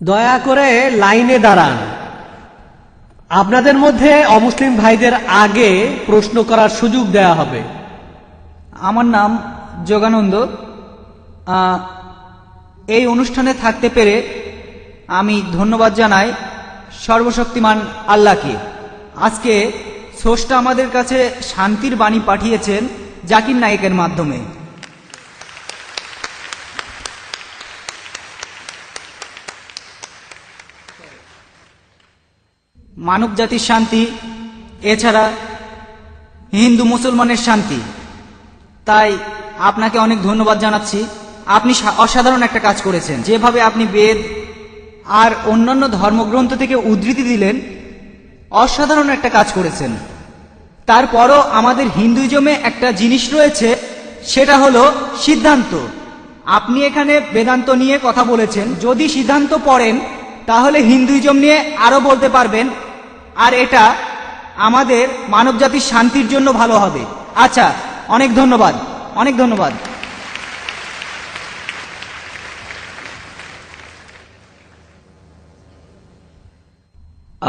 দয়া করে লাইনে দাঁড়ান। আপনাদের মধ্যে অমুসলিম ভাইদের আগে প্রশ্ন করার সুযোগ দেয়া হবে। আমার নাম যোগানন্দ। এই অনুষ্ঠানে থাকতে পেরে আমি ধন্যবাদ জানাই সর্বশক্তিমান আল্লাহকে। আজকে স্রষ্টা আমাদের কাছে শান্তির বাণী পাঠিয়েছেন জাকির নায়েকের মাধ্যমে। মানব জাতির শান্তি, এছাড়া হিন্দু মুসলমানের শান্তি। তাই আপনাকে অনেক ধন্যবাদ জানাচ্ছি। আপনি অসাধারণ একটা কাজ করেছেন। যেভাবে আপনি বেদ আর অন্যান্য ধর্মগ্রন্থ থেকে উদ্ধৃতি দিলেন, অসাধারণ একটা কাজ করেছেন। তারপরও আমাদের হিন্দুইজমে একটা জিনিস রয়েছে, সেটা হলো সিদ্ধান্ত। আপনি এখানে বেদান্ত নিয়ে কথা বলেছেন। যদি সিদ্ধান্ত পড়েন তাহলে হিন্দুইজম নিয়ে আরো বলতে পারবেন, আর এটা আমাদের মানবজাতির শান্তির জন্য ভালো হবে। আচ্ছা, অনেক ধন্যবাদ, অনেক ধন্যবাদ।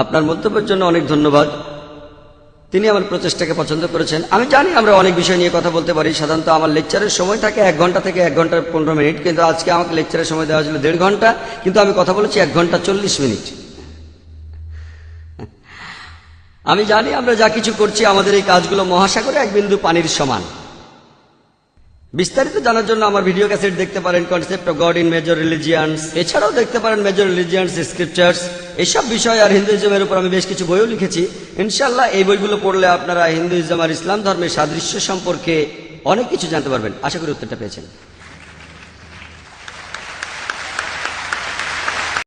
আপনার মন্তব্যের জন্য অনেক ধন্যবাদ। তিনি আমার প্রচেষ্টাকে পছন্দ করেছেন। আমি জানি আমরা অনেক বিষয় নিয়ে কথা বলতে পারি। সাধারণত আমার লেকচারের সময় থাকে 1 ঘন্টা থেকে 1 ঘন্টা 15 মিনিট, কিন্তু আজকে আমাকে লেকচারের সময় দেওয়া হয়েছিল 1.5 ঘন্টা, কিন্তু আমি কথা বলেছি 1 ঘন্টা 40 মিনিট। আমি জানি আমরা যা কিছু করছি আমাদের এই কাজগুলো মহাসাগরে এক বিন্দু পানির সমান। বিস্তারিত জানার জন্য আমার ভিডিও ক্যাসেট দেখতে পারেন, concept of god in major religions. এছাড়াও দেখতে পারেন মেজর রিলিজিয়ান্স স্ক্রিপচার্স। এইসব বিষয় আর হিন্দুইজমের উপর আমি বেশ কিছু বইও লিখেছি। ইনশাল্লাহ এই বইগুলো পড়লে আপনারা হিন্দুইজম আর ইসলাম ধর্মের সাদৃশ্য সম্পর্কে অনেক কিছু জানতে পারবেন। আশা করি উত্তরটা পেয়েছেন।